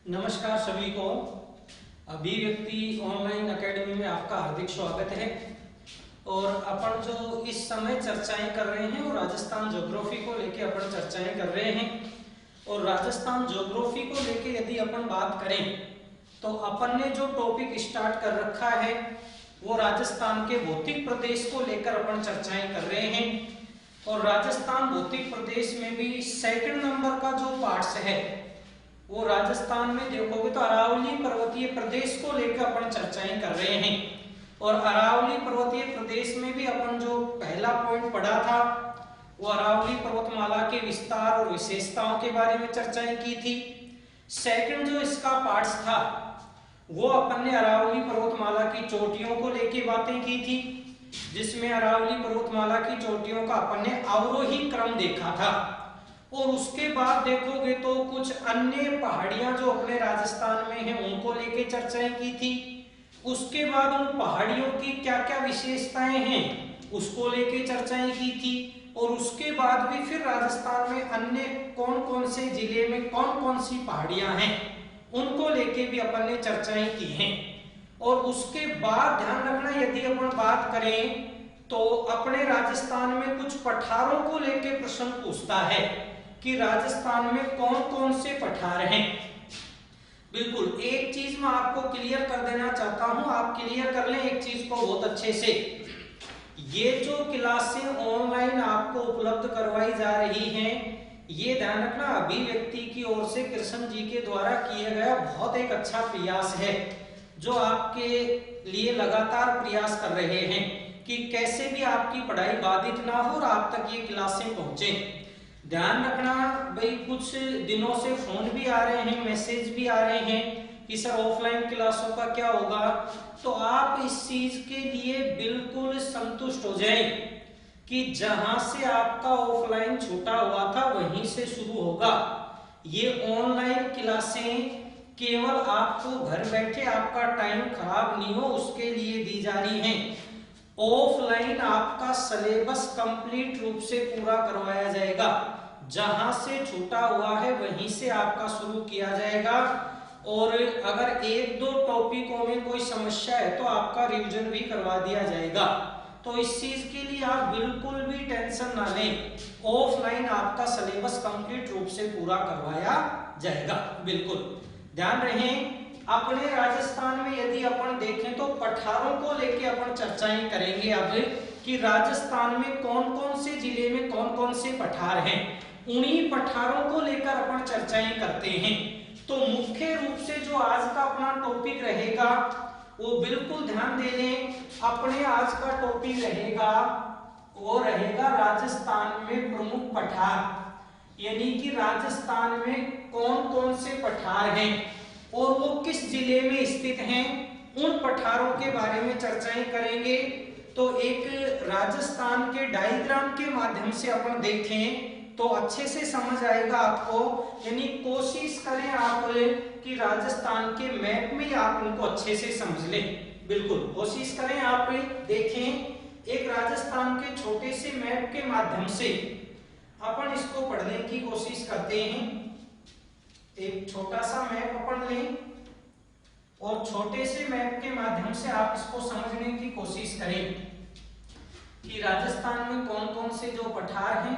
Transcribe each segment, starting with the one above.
नमस्कार सभी को। अभिव्यक्ति ऑनलाइन एकेडमी में आपका हार्दिक स्वागत है। और अपन जो इस समय चर्चाएं कर रहे हैं वो राजस्थान ज्योग्राफी को लेके अपन चर्चाएं कर रहे हैं। और राजस्थान ज्योग्राफी को लेके यदि अपन बात करें तो अपन ने जो टॉपिक स्टार्ट कर रखा है वो राजस्थान के भौतिक प्रदेश को लेकर अपन चर्चाएं कर रहे हैं। और राजस्थान भौतिक प्रदेश में भी सेकंड नंबर का जो पार्ट्स है वो राजस्थान में देखोगे तो अरावली पर्वतीय प्रदेश को लेकर अपन चर्चाएं कर रहे हैं। और अरावली पर्वतीय प्रदेश में भी अपन जो पहला पॉइंट पढ़ा था वो अरावली पर्वतमाला के विस्तार और विशेषताओं के बारे में चर्चाएं की थी। सेकंड जो इसका पार्ट्स था वो अपन ने अरावली पर्वतमाला की चोटियों को लेके बातें की थी, जिसमें अरावली पर्वतमाला की चोटियों का अपन ने अवरोही क्रम देखा था। और उसके बाद देखोगे तो कुछ अन्य पहाड़ियां जो अपने राजस्थान में हैं उनको लेके चर्चाएं की थी। उसके बाद उन पहाड़ियों की क्या क्या विशेषताएं हैं उसको लेके चर्चाएं की थी। और उसके बाद भी फिर राजस्थान में अन्य कौन कौन से जिले में कौन कौन सी पहाड़ियां हैं उनको लेके भी अपन ने चर्चाएं की हैं। और उसके बाद ध्यान रखना, यदि अपन बात करें तो अपने राजस्थान में कुछ पठारों को लेके प्रश्न पूछता है कि राजस्थान में कौन कौन से पठार हैं। बिल्कुल एक चीज मैं आपको क्लियर कर देना चाहता हूं, आप क्लियर कर लें एक चीज को बहुत अच्छे से। ये जो क्लासें ऑनलाइन आपको उपलब्ध करवाई जा रही हैं ये ध्यान रखना अभिव्यक्ति की ओर से कृष्ण जी के द्वारा किया गया बहुत एक अच्छा प्रयास है, जो आपके लिए लगातार प्रयास कर रहे हैं कि कैसे भी आपकी पढ़ाई बाधित ना हो और आप तक ये क्लासें पहुंचे। ध्यान रखना भाई, कुछ दिनों से फोन भी आ रहे हैं, मैसेज भी आ रहे हैं कि सर ऑफलाइन क्लासों का क्या होगा। तो आप इस चीज के लिए बिल्कुल संतुष्ट हो जाएं कि जहां से आपका ऑफलाइन छूटा हुआ था वहीं से शुरू होगा। ये ऑनलाइन क्लासें केवल आपको घर बैठे आपका टाइम खराब नहीं हो उसके लिए दी जा रही हैं। ऑफलाइन आपका सिलेबस कंप्लीट रूप से पूरा करवाया जाएगा, जहां से छूटा हुआ है वहीं से आपका शुरू किया जाएगा। और अगर एक दो टॉपिकों में कोई समस्या है तो आपका रिवीजन भी करवा दिया जाएगा। तो इस चीज के लिए आप बिल्कुल भी टेंशन ना लें, ऑफलाइन आपका सिलेबस कंप्लीट रूप से पूरा करवाया जाएगा। बिल्कुल ध्यान रहे। अपने राजस्थान में यदि अपन देखें तो पठारों को लेके अपन चर्चाएं करेंगे अब कि राजस्थान में कौन कौन से जिले में कौन कौन से पठार हैं। उन्हीं पठारों को लेकर अपन चर्चाएं करते हैं। तो मुख्य रूप से जो आज का अपना टॉपिक रहेगा वो बिल्कुल ध्यान दे लें। अपने आज का टॉपिक रहेगा वो रहेगा राजस्थान में प्रमुख पठार, यानी कि राजस्थान में कौन कौन से पठार हैं और वो किस जिले में स्थित हैं, उन पठारों के बारे में चर्चाएं करेंगे। तो एक राजस्थान के डायग्राम के माध्यम से अपन देखें तो अच्छे से समझ आएगा आपको। यानी कोशिश करें आप कि राजस्थान के मैप में आप उनको अच्छे से समझ लें। बिल्कुल कोशिश करें आप देखें एक राजस्थान के छोटे से मैप के माध्यम से अपन इसको पढ़ने की कोशिश करते हैं। एक छोटा सा मैप अपन लें और छोटे से मैप के माध्यम से आप इसको समझने की कोशिश करें कि राजस्थान में कौन कौन से जो पठार हैं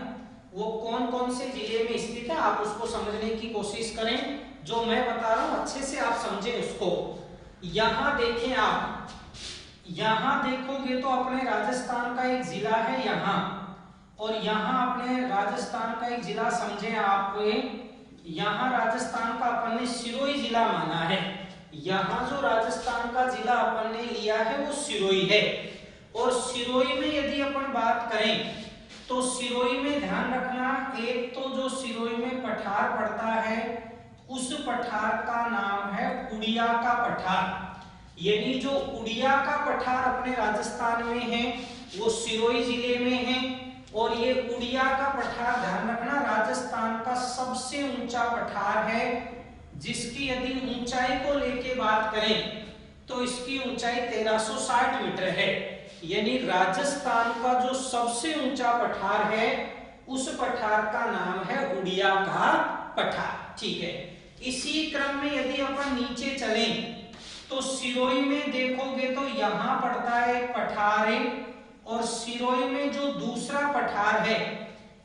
वो कौन कौन से जिले में स्थित है। आप उसको समझने की कोशिश करें, जो मैं बता रहा हूं अच्छे से आप समझें उसको। यहां देखें, आप यहां देखोगे तो अपने राजस्थान का एक जिला है यहां, और यहां अपने राजस्थान का एक जिला समझें आप। यहां राजस्थान का अपन ने सिरोही जिला माना है। यहां जो राजस्थान का जिला अपन ने लिया है वो सिरोही है। और सिरोही में यदि अपन बात करें तो सिरोही में ध्यान रखना, एक तो जो सिरोही में पठार पड़ता है उस पठार का नाम है उड़िया का पठार। यानी जो उड़िया का पठार अपने राजस्थान में है वो सिरोही जिले में है। और ये उड़िया का पठार ध्यान रखना राजस्थान का सबसे ऊंचा पठार है, जिसकी यदि ऊंचाई को लेके बात करें तो इसकी ऊंचाई 1360 मीटर है। यानी राजस्थान का जो सबसे ऊंचा पठार है उस पठार का नाम है उड़िया का पठार। ठीक है, इसी क्रम में यदि अपन नीचे चलें तो सिरोही में देखोगे तो यहां पड़ता है एक पठार है, और सिरोही में जो दूसरा पठार है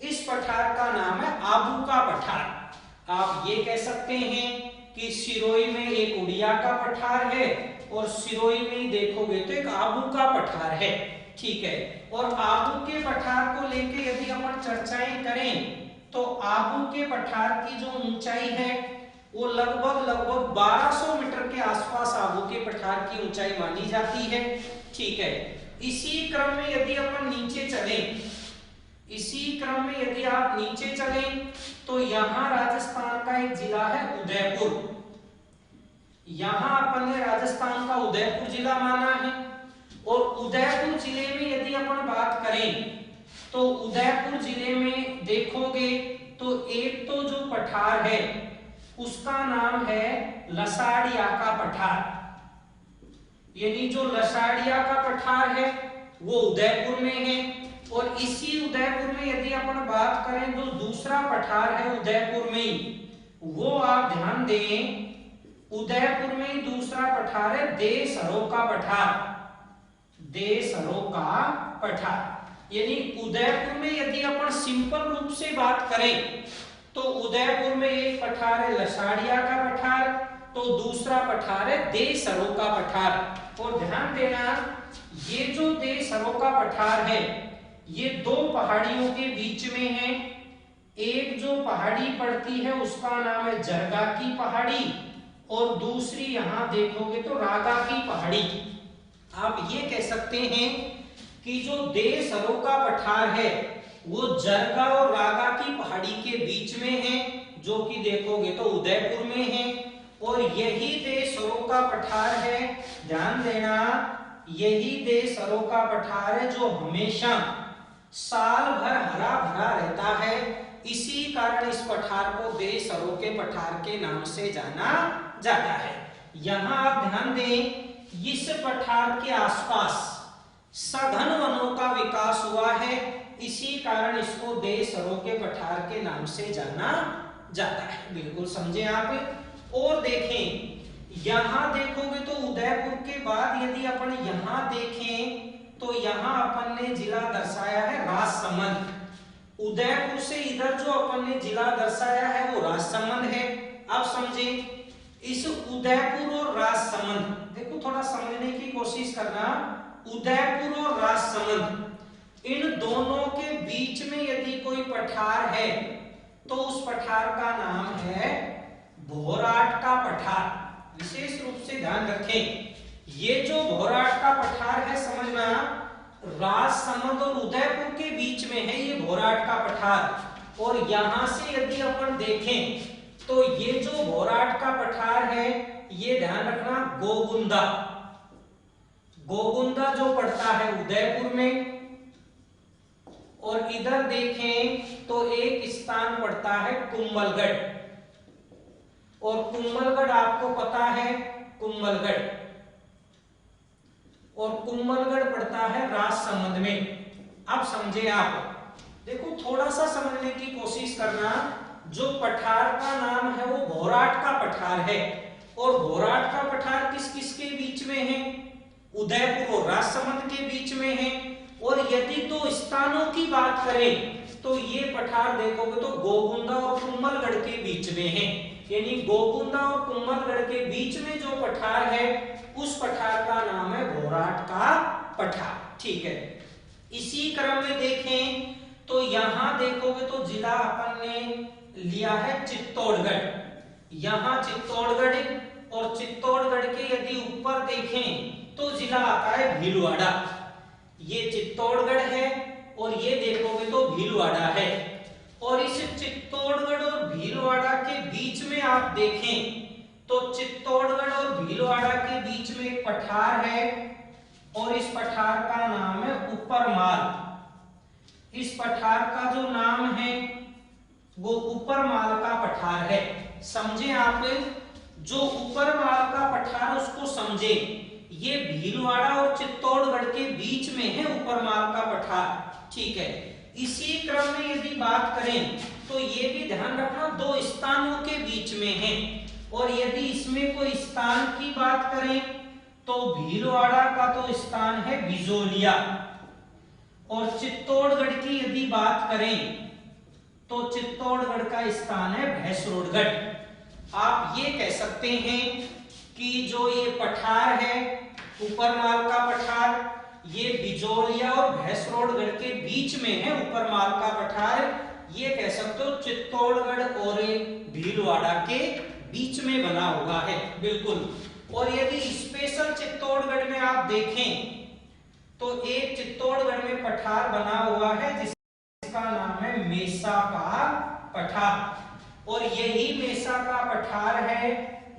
इस पठार का नाम है आबू का पठार। आप ये कह सकते हैं कि सिरोही में एक उड़िया का पठार है और सिरोही में देखोगे तो एक आबू का पठार है। ठीक है, और आबू के पठार को लेके यदि अपन चर्चाएं करें तो आबू के पठार की जो ऊंचाई है वो लगभग 1200 मीटर के आसपास आबू के पठार की ऊंचाई मानी जाती है। ठीक है, इसी क्रम में यदि अपन नीचे चलें, इसी क्रम में यदि आप नीचे चलें तो यहां राजस्थान का एक जिला है उदयपुर। यहां अपन ने राजस्थान का उदयपुर जिला माना है, और उदयपुर जिले में यदि अपन बात करें तो उदयपुर जिले में देखोगे तो एक तो जो पठार है उसका नाम है लसाड़िया का पठार, यानी जो लसाड़िया का पठार है वो उदयपुर में है। और इसी उदयपुर में यदि अपन बात करें जो दूसरा पठार है उदयपुर में, वो आप ध्यान दें उदयपुर में दूसरा पठार है देसरो का पठार, देसरो का पठार। यानी उदयपुर में यदि अपन सिंपल रूप से बात करें तो उदयपुर में एक पठार है लसाड़िया का पठार, तो दूसरा पठार है देसरो का पठार। और ध्यान देना ये जो देसरो का पठार है ये दो पहाड़ियों के बीच में है। एक जो पहाड़ी पड़ती है उसका नाम है जरगा की पहाड़ी, और दूसरी यहां देखोगे तो रागा की पहाड़ी। आप ये कह सकते हैं कि जो देसरो का पठार है वो जरगा और रागा की पहाड़ी के बीच में है, जो कि देखोगे तो उदयपुर में है। और यही देसरो का पठार है, ध्यान देना, यही देसरो का पठार है जो हमेशा साल भर हरा भरा रहता है। इसी कारण इस पठार को देसरो के पठार के नाम से जाना जाता है। यहां आप ध्यान दें इस पठार के आसपास सघन वनों का विकास हुआ है, इसी कारण इसको देसरो के पठार के नाम से जाना जाता है। बिल्कुल समझे आप। और देखें यहां देखोगे तो उदयपुर के बाद यदि अपन यहां देखें तो यहां अपन ने जिला दर्शाया है राजसमंद। उदयपुर से इधर जो अपन ने जिला दर्शाया है वो राजसमंद है। अब समझे इस उदयपुर और राजसमंद, देखो थोड़ा समझने की कोशिश करना, उदयपुर और राजसमंद इन दोनों के बीच में यदि कोई पठार है तो उस पठार का नाम है भोराट का पठार। विशेष रूप से ध्यान रखें, ये जो भोराट का पठार है समझना राजसमंद और उदयपुर के बीच में है ये भोराट का पठार। और यहां से यदि अपन देखें तो ये जो भोराट का पठार है ये ध्यान रखना गोगुंदा, गोगुंदा जो पड़ता है उदयपुर में। और इधर देखें तो एक स्थान पड़ता है कुंभलगढ़, और कुंभलगढ़ आपको पता है कुंभलगढ़, और कुंभलगढ़ पड़ता है राजसमंद में। अब समझे आप, देखो थोड़ा सा समझने की कोशिश करना, जो पठार का नाम है वो भोराट का पठार है, और भोराट का पठार किस किस के बीच में है, उदयपुर और राजसमंद के बीच में है। और यदि तो स्थानों की बात करें तो ये पठार देखोगे तो गोगुंदा और कुंभलगढ़ के बीच में है, यानी गोगुंदा और कुंभलगढ़ के बीच में जो पठार है उस पठार का नाम है भोराट का पठार। ठीक है, इसी क्रम में देखें तो यहां देखोगे तो जिला अपन ने लिया है चित्तौड़गढ़। यहां चित्तौड़गढ़, और चित्तौड़गढ़ के यदि ऊपर देखें तो जिला आता है भीलवाड़ा। ये चित्तौड़गढ़ है और ये देखोगे तो भीलवाड़ा है। और इस चित्तौड़गढ़ और भीलवाड़ा के बीच में आप देखें तो चित्तौड़गढ़ और भीलवाड़ा के बीच में एक पठार है, और इस पठार का नाम है ऊपरमाल। इस पठार का जो नाम है वो ऊपरमाल का पठार है। समझे आप, जो ऊपरमाल का पठार उसको समझे, ये भीलवाड़ा और चित्तौड़गढ़ के बीच में है ऊपरमाल का पठार। ठीक है, इसी क्रम में यदि बात करें तो ये भी ध्यान रखना दो स्थानों के बीच में है। और यदि इसमें कोई स्थान की बात करें तो भीलवाड़ा का तो स्थान है बिजोलिया, और चित्तौड़गढ़ की यदि बात करें तो चित्तौड़गढ़ का स्थान है भैंसरोडगढ़। आप ये कह सकते हैं कि जो ये पठार है ऊपरमाल का पठार, ये बिजोलिया और भैंसरोडगढ़ के बीच में है ऊपरमाल का पठार, ये कह सकते हो चित्तौड़गढ़ और भीलवाड़ा के बीच में बना हुआ है, बिल्कुल। और यदि स्पेशल चित्तौड़गढ़ में आप देखें तो एक चित्तौड़गढ़ में पठार बना हुआ है जिसका नाम है मेसा का पठार, और यही मेसा का पठार है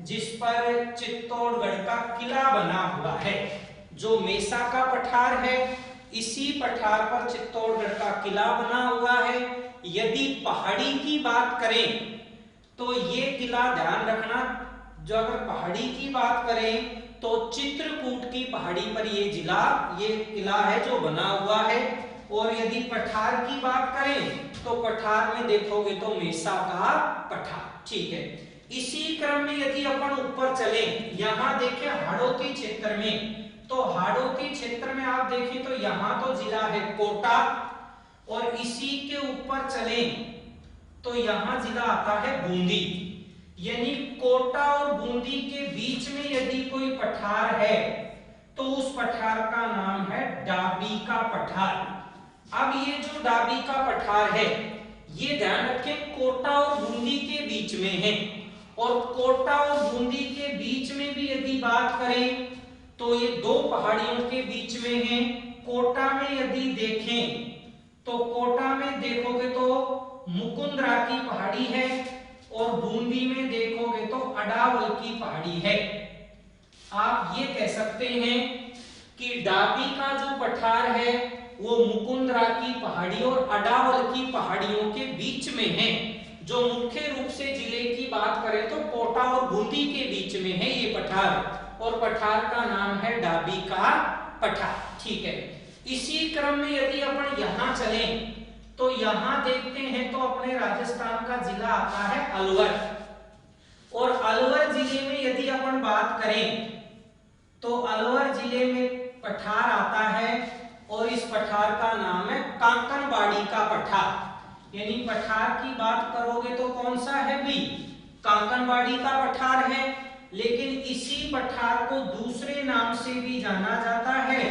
जिस पर चित्तौड़गढ़ का किला बना हुआ है। जो मेसा का पठार है इसी पठार पर चित्तौड़गढ़ का किला बना हुआ है। यदि पहाड़ी की बात करें तो ये किला ध्यान रखना, जो अगर पहाड़ी की बात करें तो चित्रकूट की पहाड़ी पर ये किला है जो बना हुआ है। और यदि पठार की बात करें तो पठार में देखोगे तो मेसा का पठार, ठीक है। इसी क्रम में यदि अपन ऊपर चले, यहां देखें हाड़ौती क्षेत्र में, तो हाड़ौती क्षेत्र में आप देखें तो यहां तो जिला है कोटा, और इसी के ऊपर चले तो यहां जिला आता है बूंदी। यानी कोटा और बूंदी के बीच में यदि कोई पठार है तो उस पठार का नाम है डाबी का पठार। अब ये जो डाबी का पठार है ये ध्यान रखें कोटा और बूंदी के बीच में है, और कोटा और बूंदी के बीच में भी यदि बात करें तो ये दो पहाड़ियों के बीच में है। कोटा में यदि देखें तो कोटा में देखोगे तो मुकुंदरा की पहाड़ी है, और बूंदी में देखोगे तो अडावल की पहाड़ी है। आप ये कह सकते हैं कि डाबी का जो पठार है वो मुकुंदरा की पहाड़ी और अडावल की पहाड़ियों के बीच में है। जो मुख्य रूप से जिले की बात करें तो कोटा और बूंदी के बीच में है ये पठार, और पठार का नाम है डाबी का पठार, ठीक है। इसी क्रम में यदि अपन यहां चलें तो यहां देखते हैं तो अपने राजस्थान का जिला आता है अलवर, और अलवर जिले में यदि अपन बात करें तो अलवर जिले में पठार आता है, और इस पठार का नाम है कांकनबाड़ी का पठार। यानी पठार की बात करोगे तो कौन सा है भी, कांकनबाड़ी का पठार है। लेकिन इसी पठार को दूसरे नाम से भी जाना जाता है,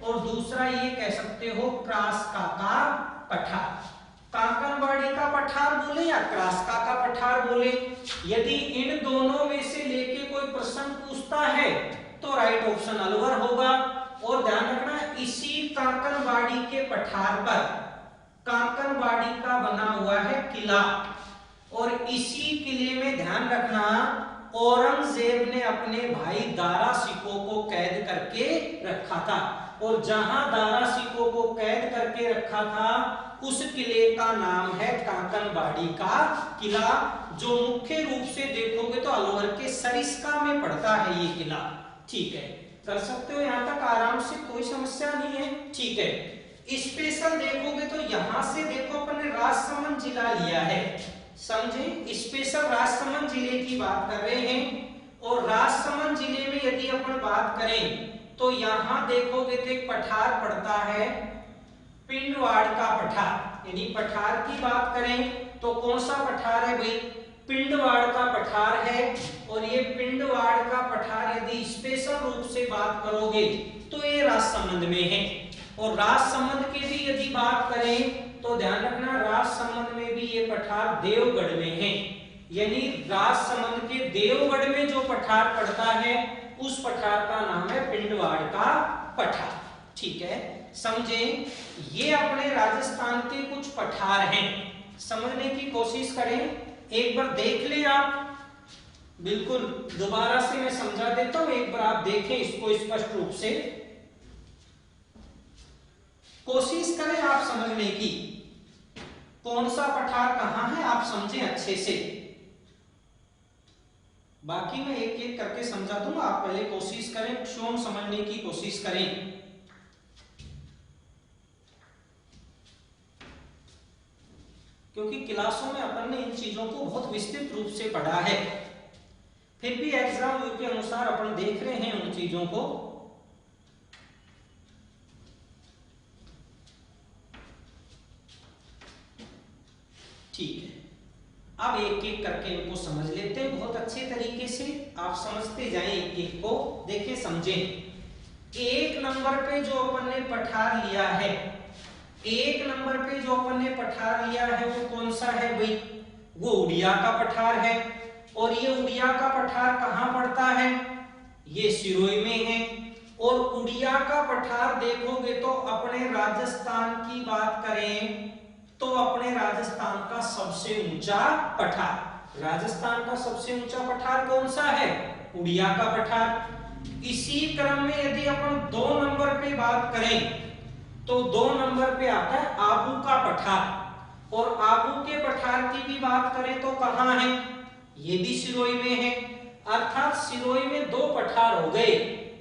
और दूसरा ये कह सकते हो क्रास्का का पठार। कांकनबाड़ी का पठार बोले या क्रास्का का पठार बोले, यदि इन दोनों में से लेके कोई प्रश्न पूछता है तो राइट ऑप्शन अलवर होगा। और ध्यान रखना इसी कांकनबाड़ी के पठार पर कांकनबाड़ी का बना हुआ है किला, और इसी किले में ध्यान रखना औरंगजेब ने अपने भाई दारा सिकों को कैद करके रखा था, और जहां दारा सिकों को कैद करके रखा था उस किले का नाम है कांकनबाड़ी का किला, जो मुख्य रूप से देखोगे तो अलवर के सरिस्का में पड़ता है ये किला, ठीक है। कर सकते हो यहां तक आराम से, कोई समस्या नहीं है, ठीक है। स्पेशल देखोगे तो यहां से देखो अपन ने राजसमंद जिला लिया है, समझे, स्पेशल राजसमंद जिले की बात कर रहे हैं। और राजसमंद जिले में यदि अपन बात करें तो यहां देखोगे तो एक पठार पड़ता है पिंडवाड़ का पठार। यानी पठार की बात करें तो कौन सा पठार है भाई, पिंडवाड़ का पठार है। और ये पिंडवाड़ का पठार यदि स्पेशल रूप से बात करोगे तो ये राजसमंद में है। और राजसमंद की भी यदि बात करें तो ध्यान रखना राजसमंद में भी ये पठार देवगढ़ में है। यानी राजसमंद के देवगढ़ में जो पठार पड़ता है उस पठार का नाम है पिंडवाड़ का पठार, ठीक है, समझे। ये अपने राजस्थान के कुछ पठार हैं, समझने की कोशिश करें, एक बार देख ले आप, बिल्कुल दोबारा से मैं समझा देता हूं, एक बार आप देखें इसको स्पष्ट रूप से, कोशिश करें आप समझने की, कौन सा पठार कहां है आप समझें अच्छे से। बाकी मैं एक एक करके समझा दूंगा, आप पहले कोशिश करें, स्वयं समझने की कोशिश करें। क्योंकि क्लासों में अपन ने इन चीजों को बहुत विस्तृत रूप से पढ़ा है, फिर भी एग्जाम व्यू के अनुसार अपन देख रहे हैं उन चीजों को। ठीक है, अब एक एक करके इनको समझ लेते हैं बहुत अच्छे तरीके से। आप समझते जाएं एक एक को, देखें समझें। एक नंबर पे जो अपन ने पठार लिया है, एक नंबर पे जो अपन ने पठार लिया है वो कौन सा है भाई? वो उड़िया का पठार है। और ये उड़िया का पठार कहाँ पड़ता है? ये सिरोही में है। और उड़िया का पठार देखोगे तो अपने राजस्थान की बात करें तो अपने राजस्थान का सबसे ऊंचा पठार, राजस्थान का सबसे ऊंचा पठार कौन सा है? उड़िया का पठार। इसी क्रम में यदि अपन 2 नंबर पे बात करें तो 2 नंबर पे आता है आबू का पठार। और आबू के पठार की भी बात करें तो कहां है? ये भी सिरोही में है। अर्थात सिरोही में 2 पठार हो गए,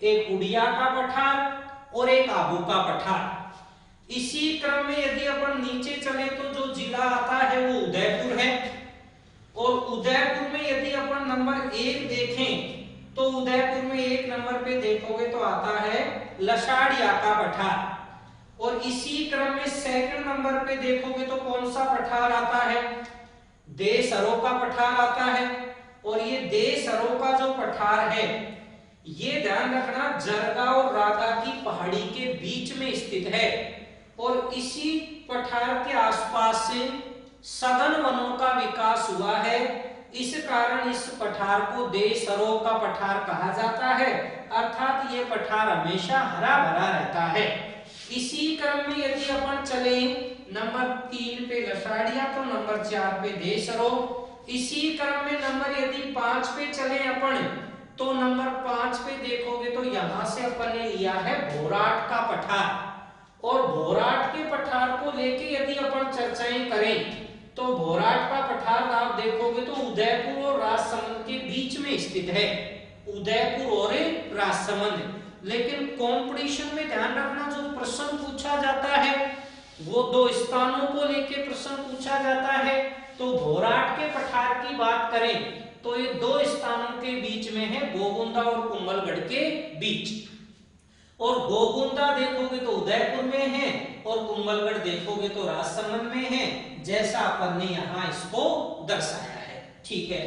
एक उड़िया का पठार और एक आबू का पठार। इसी क्रम में यदि अपन नीचे चले तो जो जिला आता है वो उदयपुर है। और उदयपुर में यदि अपन नंबर 1 देखें तो उदयपुर में 1 नंबर पे देखोगे तो आता है लसाड़िया का पठार। और इसी क्रम में सेकंड नंबर पे देखोगे तो कौन सा पठार आता है? देसरो का पठार आता है। और ये देसरो का जो पठार है ये ध्यान रखना जरगा और रागा की पहाड़ी के बीच में स्थित है। और इसी पठार के आसपास से सघन वनों का विकास हुआ है, इस कारण इस पठार को देसरो का पठार कहा जाता है। अर्थात ये पठार हमेशा हरा भरा रहता है। इसी क्रम में यदि अपन चले नंबर 3 पे लसाड़िया तो नंबर 4 पे देसरो। इसी क्रम में नंबर यदि 5 पे चले अपन तो नंबर 5 पे देखोगे तो यहां से अपन ने लिया है भोराट का पठार। और भोराट के पठार को लेके यदि अपन चर्चाएं करें तो भोराट का पठार आप देखोगे तो उदयपुर और राजसमंद के बीच में स्थित है, उदयपुर और राजसमंद। लेकिन कंपटीशन में ध्यान रखना जो प्रश्न पूछा जाता है वो 2 स्थानों को लेके प्रश्न पूछा जाता है। तो भोराट के पठार की बात करें तो ये 2 स्थानों के बीच में है, गोगुंदा और कुंभलगढ़ के बीच। और गोगुंदा देखोगे तो उदयपुर में है और कुंभलगढ़ देखोगे तो राजसमंद में है, जैसा अपन ने यहाँ इसको दर्शाया है। ठीक है,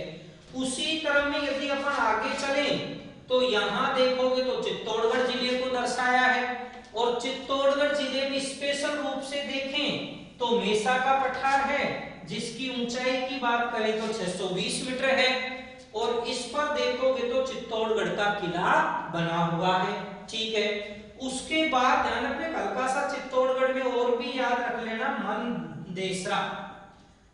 उसी क्रम में यदि अपन आगे चलें तो यहाँ देखोगे तो चित्तौड़गढ़ जिले को दर्शाया है। और चित्तौड़गढ़ जिले में स्पेशल रूप से देखें तो मेसा का पठार है, जिसकी ऊंचाई की बात करें तो 620 मीटर है। और इस पर देखोगे तो चित्तौड़गढ़ का किला बना हुआ है। ठीक है, उसके बाद ध्यान रखना हल्का सा चित्तौड़गढ़ में और भी याद रख लेना मनदेसरा।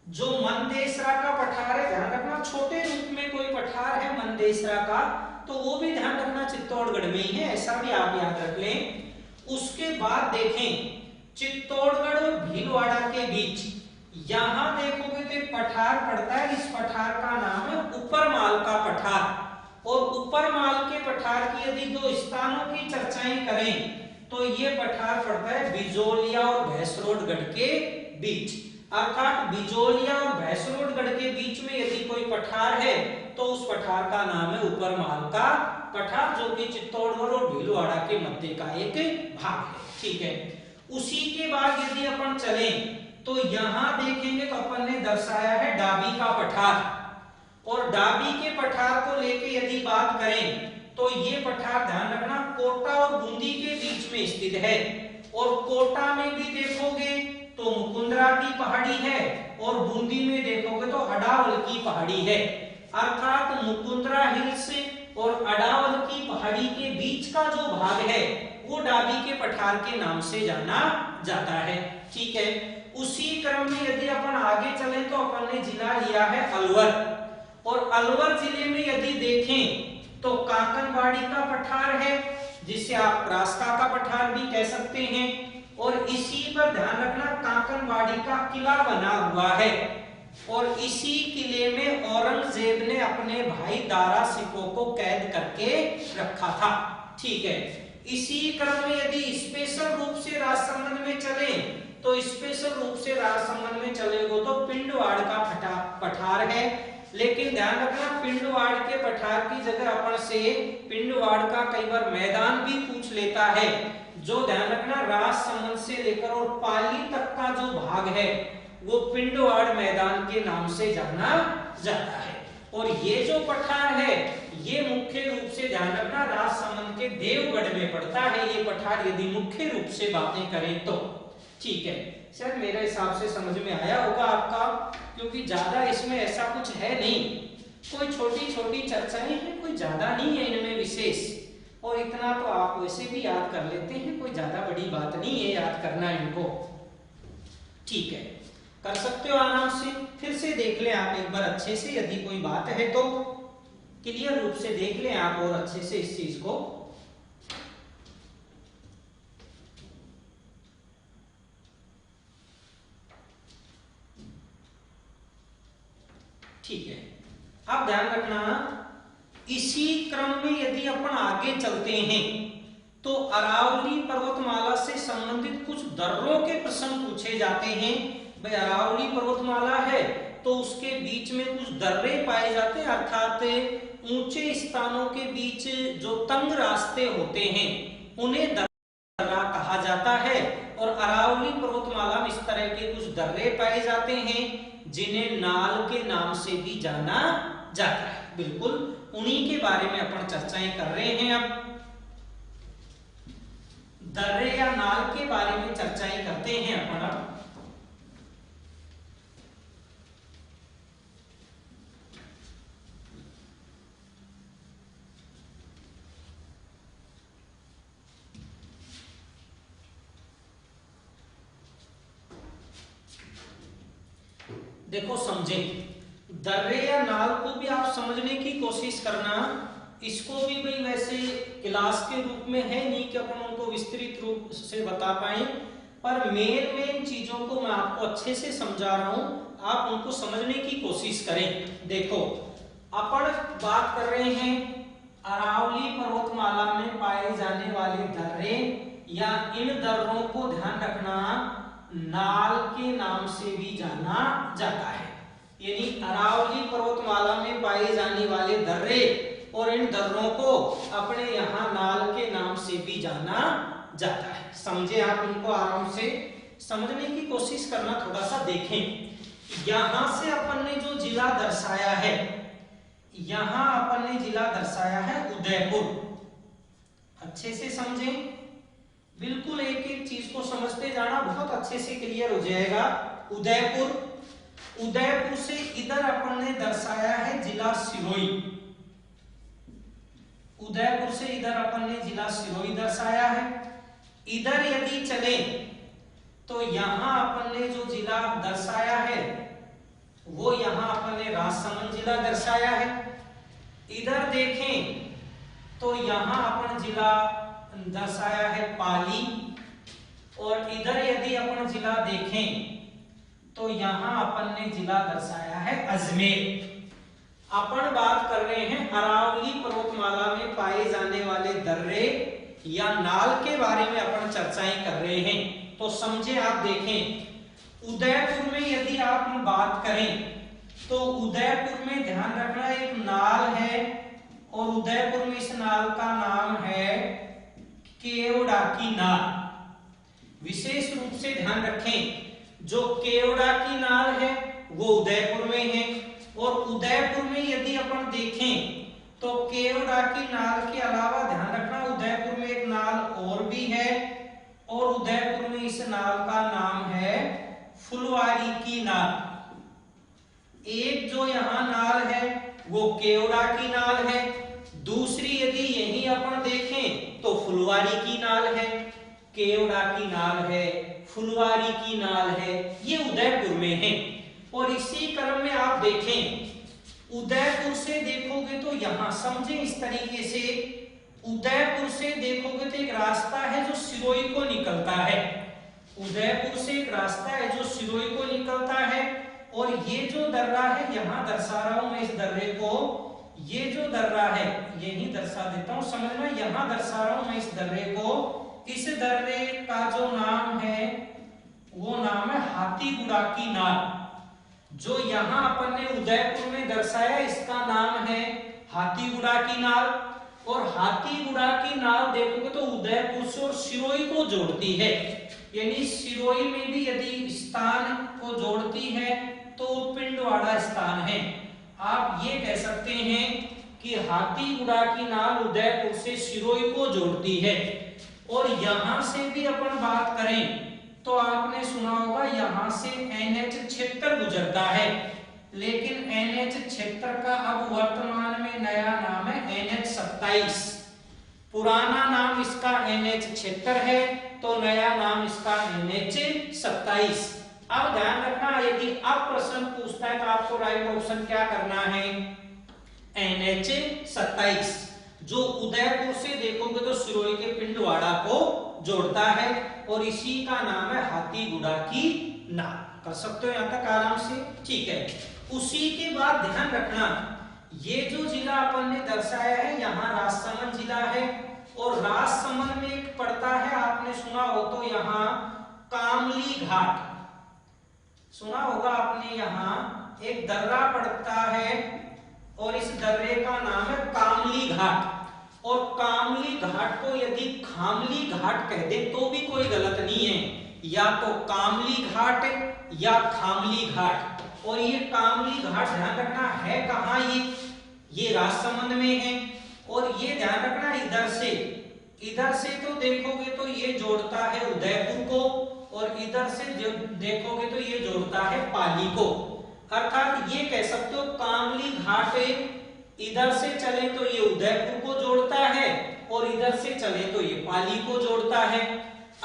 जो मनदेसरा का पठार है, ध्यान रखना छोटे रूप में कोई पठार है मनदेसरा का, तो वो भी ध्यान रखना चित्तौड़गढ़ में ही है, ऐसा भी आप याद रख लें। उसके बाद देखें चित्तौड़गढ़ और भीलवाड़ा के बीच यहां देखोगे तो पठार पड़ता है, इस पठार का नाम है ऊपरमाल का पठार। और ऊपरमाल के पठार की यदि 2 स्थानों की चर्चाएं करें तो ये पठार पड़ता है बिजोलिया और भैंसरोडगढ़ के बीच। अर्थात बिजोलिया और भैंसरोडगढ़ के बीच में यदि कोई पठार है तो उस पठार का नाम है ऊपरमाल का पठार, जो कि चित्तौड़गढ़ और भीलवाड़ा के मध्य का एक भाग है। ठीक है, उसी के बाद यदि अपन चलें तो यहां देखेंगे तो अपन ने दर्शाया है डाबी का पठार। और डाबी के पठार को लेके यदि बात करें तो ये पठार ध्यान रखना कोटा और बूंदी के बीच में स्थित है। और कोटा में भी देखोगे तो मुकुंदरा की पहाड़ी है और बूंदी में देखोगे तो अडावल की पहाड़ी है। अर्थात मुकुंदरा हिल्स और अडावल की पहाड़ी के बीच का जो भाग है वो डाबी के पठार के नाम से जाना जाता है। ठीक है, उसी क्रम में यदि अपन आगे चले तो अपन ने जिला लिया है अलवर। और अलवर जिले में यदि देखें तो काकनवाड़ी का पठार है, जिसे आप रास्ता का पठार भी कह सकते हैं। और इसी पर ध्यान रखना काकनवाड़ी का किला बना हुआ है। और इसी किले में औरंगजेब ने अपने भाई दारा सिकों को कैद करके रखा था। ठीक है, इसी क्रम में यदि स्पेशल रूप से राजसमंद में चले तो स्पेशल रूप से राज संबंध में चलेगो तो पिंडवाड़ का पठार है। लेकिन ध्यान रखना पिंडवाड़ के पठार की जगह अपन से पिंडवाड़ का कई बार मैदान भी पूछ लेता है। जो ध्यान रखना राज संबंध से लेकर और पाली तक का जो भाग है वो पिंडवाड़ मैदान के नाम से जाना जाता है। और ये जो पठार है ये मुख्य रूप से ध्यान रखना राज संबंध के देवगढ़ में पड़ता है। ये पठार यदि मुख्य रूप से बातें करें तो ठीक है। सर मेरे हिसाब से समझ में आया होगा आपका, क्योंकि ज्यादा इसमें ऐसा कुछ है नहीं, कोई छोटी छोटी चर्चाएं हैं, कोई ज्यादा नहीं है इनमें विशेष, और इतना तो आप वैसे भी याद कर लेते हैं, कोई ज्यादा बड़ी बात नहीं है याद करना इनको। ठीक है, कर सकते हो आराम से। फिर से देख लें आप एक बार अच्छे से, यदि कोई बात है तो क्लियर रूप से देख लें आप और अच्छे से इस चीज को। ठीक है, अब ध्यान रखना इसी क्रम में यदि अपन आगे चलते हैं तो अरावली पर्वतमाला से संबंधित कुछ दर्रों के प्रश्न पूछे जाते हैं। भाई अरावली पर्वतमाला है तो उसके बीच में कुछ दर्रे पाए जाते हैं, अर्थात ऊंचे स्थानों के बीच जो तंग रास्ते होते हैं उन्हें दर्रा कहा जाता है। और अरावली पर्वतमाला में इस तरह के कुछ दर्रे पाए जाते हैं जिन्हें नाल के नाम से भी जाना जाता है। बिल्कुल उन्हीं के बारे में अपन चर्चाएं कर रहे हैं। अब दर्रे या नाल के बारे में चर्चाएं करते हैं अपन। अब देखो समझें, दर्रे या नाल को भी आप समझने की कोशिश करना। इसको भी भाई वैसे क्लास के रूप में है नहीं कि अपन उनको विस्तृत रूप से बता पाए, पर मेन चीजों को मैं आपको अच्छे से समझा रहा हूं, आप उनको समझने की कोशिश करें। देखो अपन बात कर रहे हैं अरावली पर्वतमाला में पाए जाने वाले दर्रे, या इन दर्रों को ध्यान रखना नाल के नाम से भी जाना जाता है। यानी अरावली पर्वतमाला में पाए जाने वाले दर्रे और इन दर्रों को अपने यहाँ नाल के नाम से भी जाना जाता है। समझे आप इनको, आराम से समझने की कोशिश करना, थोड़ा सा देखें। यहां से अपन ने जो जिला दर्शाया है, यहां अपन ने जिला दर्शाया है उदयपुर। अच्छे से समझें, बिल्कुल एक एक चीज को समझते जाना, बहुत अच्छे से क्लियर हो जाएगा। उदयपुर, उदयपुर से इधर अपन ने दर्शाया है जिला सिरोही। उदयपुर से इधर अपन ने जिला सिरोही दर्शाया है। इधर यदि चले तो यहां अपन ने जो जिला दर्शाया है वो यहां अपन ने राजसमंद जिला दर्शाया है। इधर देखें तो यहां अपन जिला दर्शाया है पाली, और इधर यदि अपन जिला देखें तो यहां अपन ने जिला दर्शाया है अजमेर। अपन बात कर रहे हैं अरावली पर्वतमाला में पाए जाने वाले दर्रे या नाल के बारे में अपन चर्चाएं कर रहे हैं। तो समझे आप, देखें उदयपुर में यदि आप बात करें तो उदयपुर में ध्यान रखना एक नाल है, और उदयपुर में इस नाल का नाम है केवड़ा की नाल। विशेष रूप से ध्यान रखें, जो केवड़ा की नाल है वो उदयपुर में है, और उदयपुर में यदि अपन देखें तो केवड़ा की नाल के अलावा ध्यान रखना उदयपुर में एक नाल और भी है, और उदयपुर में इस नाल का नाम है फुलवारी की नाल। एक जो यहाँ नाल है वो केवड़ा की नाल है, दूसरी यदि यही अपन देखें तो फुलवारी की नाल है। केवड़ा की नाल है, फुलवारी की नाल है, ये उदयपुर में है। और इसी क्रम में आप देखें उदयपुर से देखोगे तो यहां समझे इस तरीके से, उदयपुर से देखोगे तो एक रास्ता है जो सिरोही को निकलता है। उदयपुर से एक रास्ता है जो सिरोही को निकलता है, और ये जो दर्रा है यहां दर्शा रहा हूं मैं इस दर्रे को, ये जो दर्रा है यही दर्शा देता हूं, समझना यहां दर्शा रहा हूं मैं इस दर्रे को। इस दर्रे का जो नाम है वो नाम है हाथीगुड़ा की नाल। जो यहाँ अपन ने उदयपुर में दर्शाया इसका नाम है हाथीगुड़ा की नाल। और हाथीगुड़ा की नाल देखोगे तो उदयपुर से और सिरोही को जोड़ती है, यानी सिरोही में भी यदि स्थान को जोड़ती है तो पिंडवाड़ा स्थान है। आप ये कह सकते हैं कि हाथीगुड़ा की नाल उदयपुर से सिरोही को जोड़ती है। और यहां से भी अपन बात करें तो आपने सुना होगा यहां से NH 76 गुजरता है, लेकिन NH 76 का अब वर्तमान में नया नाम है NH 27। पुराना नाम इसका NH 76 है तो नया नाम इसका NH 27। अब ध्यान रखना, यदि अब प्रश्न पूछता है तो आपको राइट ऑप्शन क्या करना है, NH 27, जो उदयपुर से देखोगे तो सिरोही के पिंडवाड़ा को जोड़ता है और इसी का नाम है हाथीगुड़ा की नाल। कर सकते हो यहां तक आराम से, ठीक है। उसी के बाद ध्यान रखना, ये जो जिला अपन ने दर्शाया है यहाँ राजसमंद जिला है, और राजसमंद में एक पड़ता है, आपने सुना हो तो यहाँ कामली घाट, सुना होगा आपने, यहाँ एक दर्रा पड़ता है और इस दर्रे का नाम है कामली घाट। और कामली घाट को यदि खामली घाट कह दे तो भी कोई गलत नहीं है, या तो कामली घाट या खामली घाट। और ये कामली घाट ध्यान रखना है कहाँ, ये राजसमंद में है। और ये ध्यान रखना इधर से तो देखोगे तो ये जोड़ता है उदयपुर को, और इधर से देखोगे तो ये जोड़ता है पाली को। अर्थात ये कह सकते हो कामली घाट इधर से चले तो ये उदयपुर को जोड़ता है और इधर से चले तो ये पाली को जोड़ता है।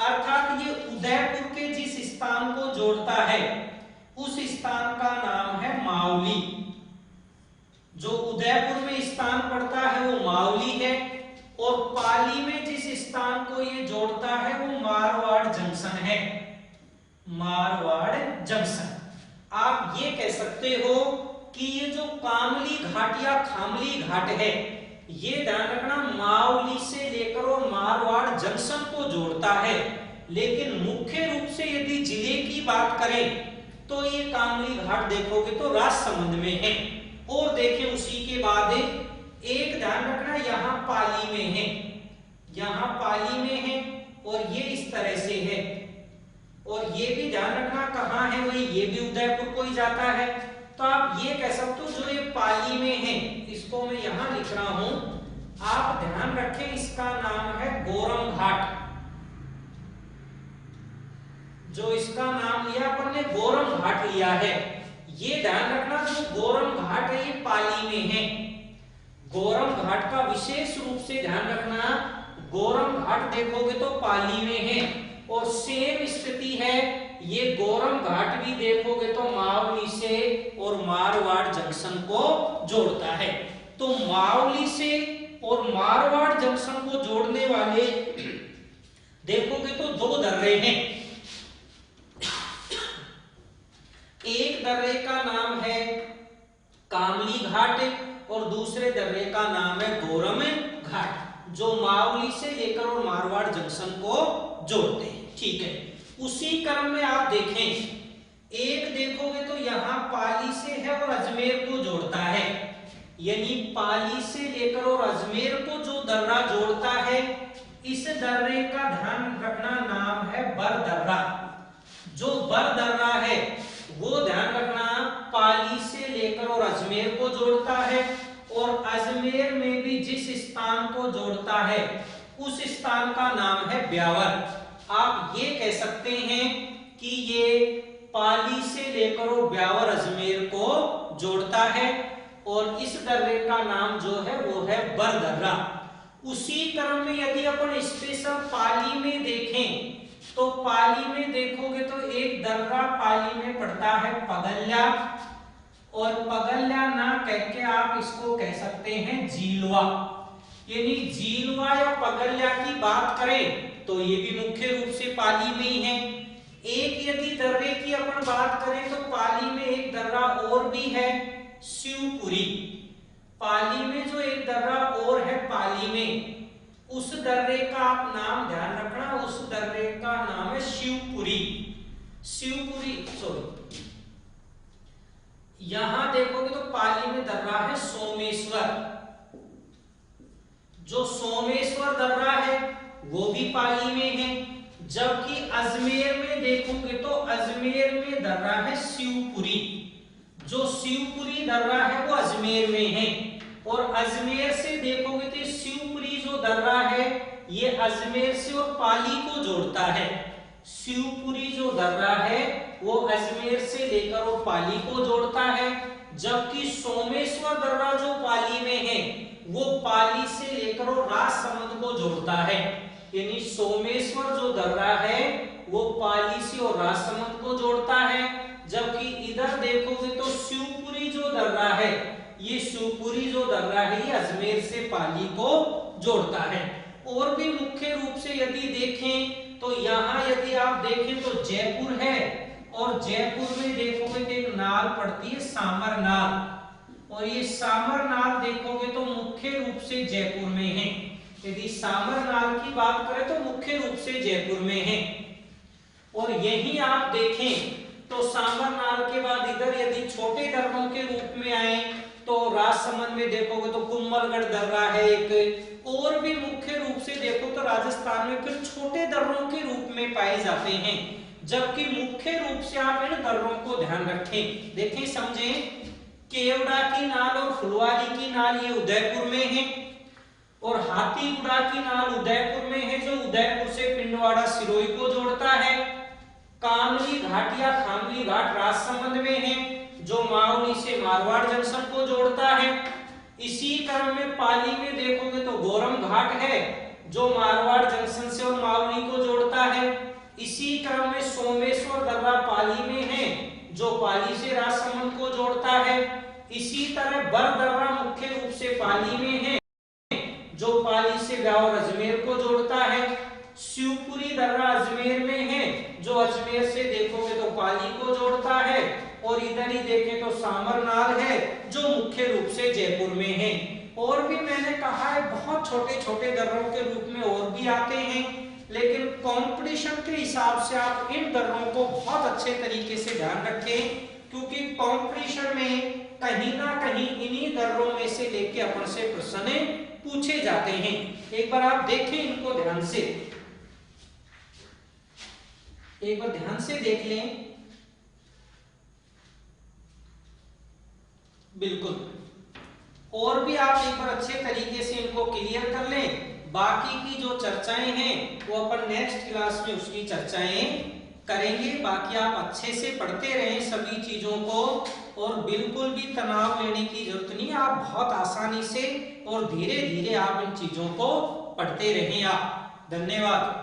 अर्थात ये उदयपुर के जिस स्थान को जोड़ता है उस स्थान का नाम है मावली। जो उदयपुर में स्थान पड़ता है वो मावली है, और पाली में जिस स्थान को ये जोड़ता है वो मारवाड़ जंक्शन है, मारवाड़ जंक्शन। आप ये कह सकते हो कि ये जो कामली घाट या खामली घाट है ये ध्यान रखना मावली से लेकर और मारवाड़ जंक्शन को जोड़ता है, लेकिन मुख्य रूप से यदि जिले की बात करें तो ये कामली घाट देखोगे तो राजसमंद में है। और देखिए उसी के बाद एक ध्यान रखना यहाँ पाली में है, यहाँ पाली में है और ये इस तरह से है। और ये भी ध्यान रखना कहाँ है, वही ये भी उदयपुर को ही जाता है। तो आप ये कह सकते हो जो ये पाली में है इसको मैं यहां लिख रहा हूं, आप ध्यान रखें इसका नाम है गोरम घाट। जो इसका नाम लिया अपन ने गोरम घाट लिया है, ये ध्यान रखना जो गोरम घाट है ये पाली में है। गोरम घाट का विशेष रूप से ध्यान रखना, गोरम घाट देखोगे तो पाली में है। और सेम स्थिति है, ये गोरम घाट भी देखोगे तो मावली से और मारवाड़ जंक्शन को जोड़ता है। तो मावली से और मारवाड़ जंक्शन को जोड़ने वाले देखोगे तो दो दर्रे हैं। एक दर्रे का नाम है कामली घाट और दूसरे दर्रे का नाम है गोरम घाट, जो मावली से लेकर और मारवाड़ जंक्शन को जोड़ते हैं। ठीक है, उसी क्रम में आप देखें, एक देखोगे तो यहाँ पाली से है और अजमेर को जोड़ता है, यानी पाली से लेकर और अजमेर को जो दर्रा जोड़ता है इस दर्रे का ध्यान रखना नाम है बर दर्रा। जो बर दर्रा है वो ध्यान रखना पाली से लेकर और अजमेर को जोड़ता है, और अजमेर में भी जिस स्थान को जोड़ता है उस स्थान का नाम है ब्यावर। आप ये कह सकते हैं कि ये पाली से लेकर और ब्यावर अजमेर को जोड़ता है, और इस दर्रे का नाम जो है वो है बर दर्रा। उसी क्रम में यदि अपन स्पेशल पाली में देखें तो पाली में देखोगे तो एक दर्रा पाली में पड़ता है पगल्या, और पगल्या ना कह के आप इसको कह सकते हैं झीलवा। यानी झीलवा या पगल्या की बात करें तो ये भी मुख्य रूप से पाली में ही है। एक यदि दर्रे की अपन बात करें तो पाली में एक दर्रा और भी है शिवपुरी। पाली में जो एक दर्रा और है पाली में, उस दर्रे का आप नाम ध्यान रखना, उस दर्रे का नाम है शिवपुरी। शिवपुरी, सॉरी, यहां देखोगे तो पाली में दर्रा है सोमेश्वर, जो सोमेश्वर दर्रा है वो भी पाली में है। जबकि अजमेर में देखोगे तो अजमेर में दर्रा है शिवपुरी, जो शिवपुरी दर्रा है वो अजमेर में है। और अजमेर से देखोगे तो शिवपुरी जो दर्रा है ये अजमेर से और पाली को जोड़ता है। शिवपुरी जो दर्रा है वो अजमेर से लेकर और पाली को जोड़ता है। जबकि सोमेश्वर दर्रा जो पाली में है वो पाली से लेकर और राजसमंद को जोड़ता है। यानी सोमेश्वर जो दर्रा है वो पाली से और राजसमंद को जोड़ता है। जबकि इधर देखोगे तो शिवपुरी जो दर्रा है, ये शिवपुरी जो दर्रा है ये अजमेर से पाली को जोड़ता है। और भी मुख्य रूप से यदि देखें तो यहाँ यदि आप देखें तो जयपुर है, और जयपुर में देखोगे तो एक नाल पड़ती है सामर नाल, और ये सामर नाल देखोगे तो मुख्य रूप से जयपुर में है। यदि सामर नाल की बात करें तो मुख्य रूप से जयपुर में है। और यही आप देखें तो सामर नाल के बाद इधर यदि छोटे दर्रों के रूप में आए तो राजसमंद में देखोगे तो कुंभलगढ़ दर्रा है एक। और भी मुख्य रूप से देखो तो राजस्थान में फिर छोटे दर्रों के रूप में पाए जाते हैं। जबकि मुख्य रूप से आप इन दर्रों को ध्यान रखें, देखें, समझें। केवड़ा की नाल और फुलवारी की नाल ये उदयपुर में है, और हाथीगुड़ा की नाल उदयपुर में है, जो उदयपुर से पिंडवाड़ा सिरोही को जोड़ता है। कामली घाट या खामली घाट राजसमंद में है, जो मावली से मारवाड़ जंक्शन को जोड़ता है। इसी क्रम में पाली में देखोगे तो गोरम घाट है, जो मारवाड़ जंक्शन से और मावली को जोड़ता है। इसी क्रम में सोमेश्वर दर्रा पाली में है, जो पाली से राजसमंद को जोड़ता है। इसी तरह बर दर्रा मुख्य रूप से पाली में है, जो पाली से ब्यावर अजमेर को जोड़ता है। शिवपुरी दर्रा अजमेर में है, जो अजमेर से देखोगे तो पाली को जोड़ता है। और इधर ही देखें तो सामरनाल है, जो मुख्य रूप से जयपुर में है। और भी मैंने कहा है बहुत छोटे छोटे दर्रों के रूप में और भी आते हैं, लेकिन कंपटीशन के हिसाब से आप इन दर्रों को बहुत अच्छे तरीके से ध्यान रखें, क्योंकि कंपटीशन में कहीं ना कहीं इन्हीं दर्रों में से लेके अपन से प्रश्न पूछे जाते हैं। एक बार आप देखें इनको ध्यान से, एक बार ध्यान से देख लें। बिल्कुल, और भी आप एक बार अच्छे तरीके से इनको क्लियर कर लें। बाकी की जो चर्चाएं हैं वो अपन नेक्स्ट क्लास में उसकी चर्चाएं करेंगे। बाकी आप अच्छे से पढ़ते रहें सभी चीजों को, और बिल्कुल भी तनाव लेने की जरूरत नहीं। आप बहुत आसानी से और धीरे धीरे आप इन चीजों को पढ़ते रहें। आप धन्यवाद।